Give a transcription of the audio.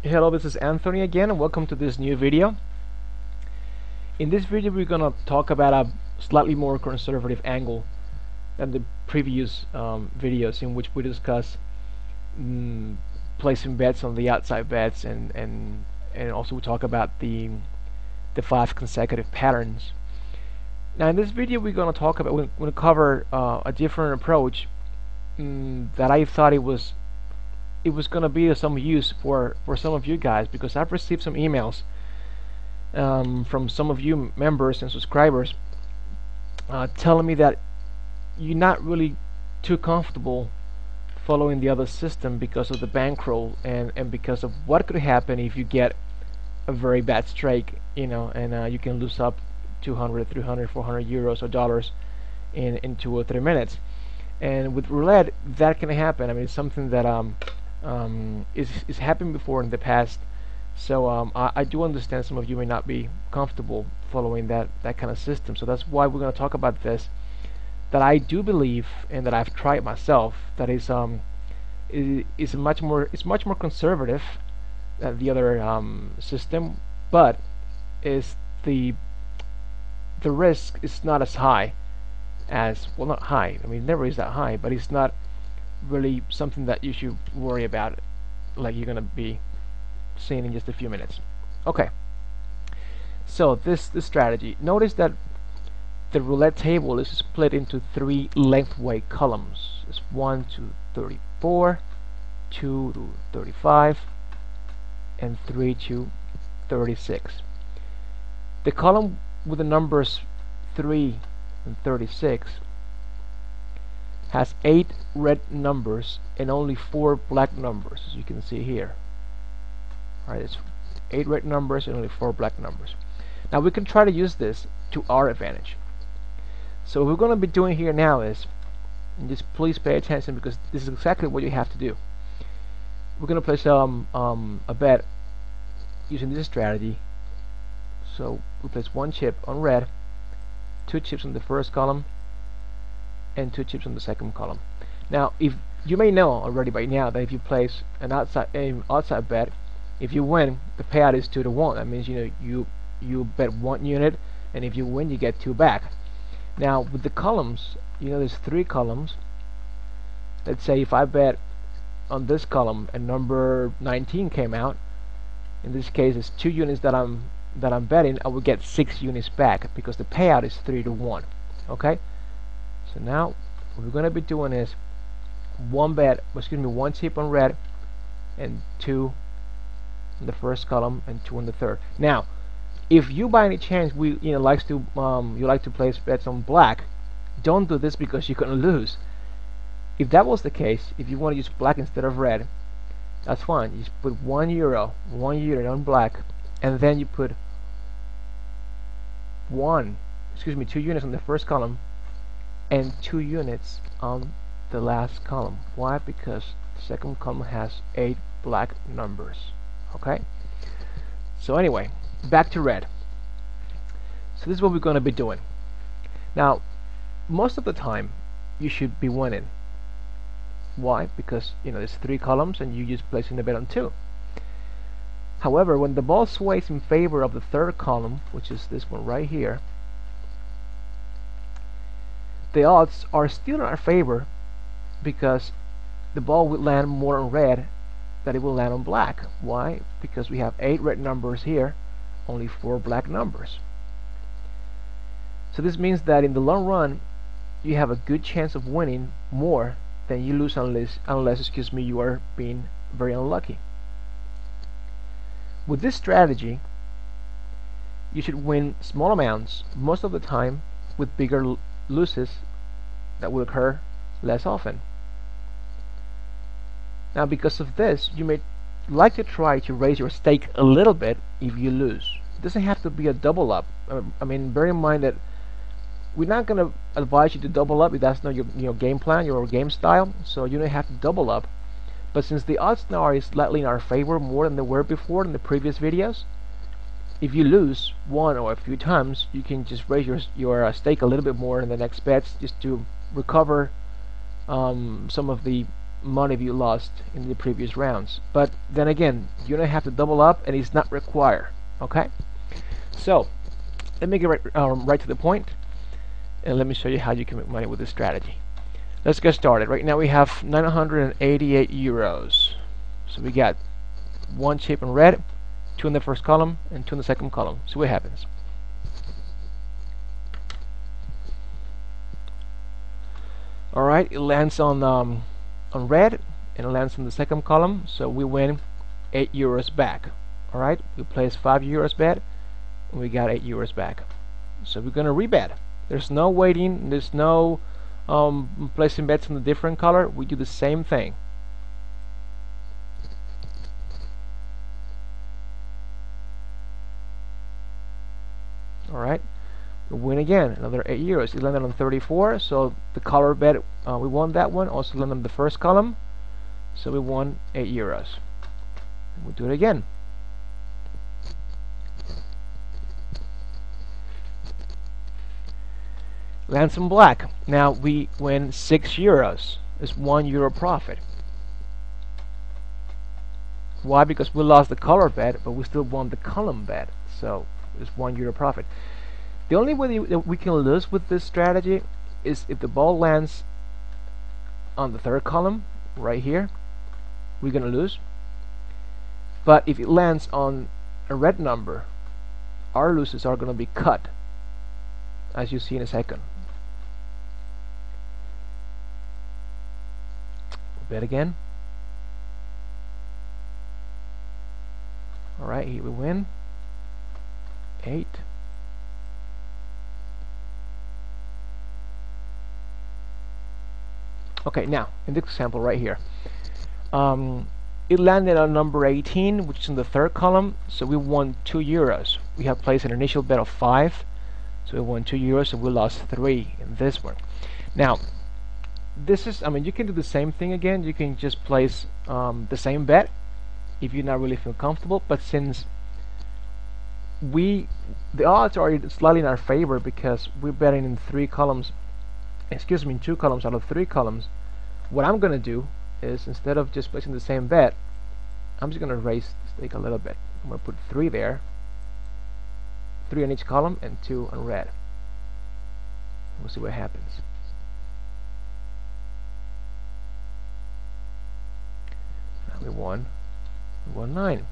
Hello, this is Anthony again, and welcome to this new video. In this video, we're gonna talk about a slightly more conservative angle than the previous videos in which we discuss mm, placing bets on the outside bets, and also we talk about the 5 consecutive patterns. Now, in this video, we're gonna cover a different approach that I thought it was gonna be of some use for some of you guys, because I've received some emails from some of you members and subscribers telling me that you're not really too comfortable following the other system because of the bankroll and because of what could happen if you get a very bad strike, and you can lose up 200, 300, 400 euros or dollars in 2 or 3 minutes. And with roulette, that can happen. I mean, it's something that is happened before in the past. So I do understand some of you may not be comfortable following that kind of system. So that's why we're going to talk about this. That I do believe, and that I've tried myself, that is much more conservative than the other system, but is the risk is not as high as, well, not high. I mean, it never is that high, but it's not really something that you should worry about, like you're gonna be seeing in just a few minutes. Okay, so this strategy. Notice that the roulette table is split into 3 lengthwise columns. It's 1 to 34, 2 to 35, and 3 to 36. The column with the numbers 3 and 36 has 8 red numbers and only 4 black numbers, as you can see here. Alright, it's 8 red numbers and only 4 black numbers. Now we can try to use this to our advantage. So what we're going to be doing here now is, and just please pay attention because this is exactly what you have to do. We're going to place a bet using this strategy. So we place 1 chip on red, 2 chips on the first column, and 2 chips on the second column. Now, if you may know already by now that if you place an outside bet, if you win, the payout is 2 to 1. That means you bet 1 unit, and if you win, you get 2 back. Now, with the columns, there's 3 columns. Let's say if I bet on this column and number 19 came out, in this case it's 2 units that I'm betting, I will get 6 units back because the payout is 3 to 1. Okay. So now what we're going to be doing is 1 chip on red and 2 in the first column and 2 in the third. Now, if you by any chance you like to place bets on black, don't do this because you're going to lose. If that was the case, if you want to use black instead of red, that's fine. You just put 1 euro on black, and then you put 2 units on the first column and 2 units on the last column. Why? Because the second column has 8 black numbers. Okay? So anyway, back to red. So this is what we're going to be doing. Now, most of the time, you should be winning. Why? Because, there's 3 columns and you just placing the bet on 2. However, when the ball sways in favor of the third column, which is this one right here, the odds are still in our favor because the ball will land more on red than it will land on black. Why? Because we have 8 red numbers here, only 4 black numbers. So this means that in the long run, you have a good chance of winning more than you lose unless you are being very unlucky. With this strategy, you should win small amounts most of the time, with bigger losses that will occur less often. Now, because of this, you may like to try to raise your stake a little bit if you lose. It doesn't have to be a double up. I mean, bear in mind that we're not going to advise you to double up if that's not your game plan, your game style. So you don't have to double up. But since the odds now are slightly in our favor more than they were before in the previous videos, if you lose one or a few times, you can just raise your stake a little bit more in the next bets, just to recover some of the money you lost in the previous rounds. But then again, you don't have to double up, and it's not required. Okay, so let me get right to the point, and let me show you how you can make money with this strategy. Let's get started. Right now we have 988 euros. So we got one chip in red, 2 in the first column, and 2 in the second column. See what happens. Alright, it lands on red, and it lands in the second column, so we win 8 euros back. Alright, we place 5 euros bet, and we got 8 euros back. So we're gonna rebet. There's no waiting, there's no placing bets in a different color. We do the same thing. Alright, we win again, another 8 euros. It landed on 34, so the color bet, we won that one. Also landed on the first column, so we won 8 euros. And we do it again. Lands in black. Now we win 6 euros. It's 1 euro profit. Why? Because we lost the color bet, but we still won the column bet. So it's 1 euro profit. The only way that we can lose with this strategy is if the ball lands on the third column, right here, we're gonna lose. But if it lands on a red number, our losses are gonna be cut, as you see in a second. Bet again. Alright, here we win 8. Okay, now in this example right here, it landed on number 18, which is in the third column, so we won 2 euros. We have placed an initial bet of 5, so we won 2 euros, and we lost 3 in this one. Now this is, I mean, you can do the same thing again. You can just place the same bet if you're not really feel comfortable, but since the odds are slightly in our favor because we're betting in 3 columns, excuse me, in 2 columns out of 3 columns, what I'm gonna do is, instead of just placing the same bet, I'm just gonna raise the stake a little bit. I'm gonna put 3 there, 3 on each column and 2 on red. We'll see what happens. We won 9.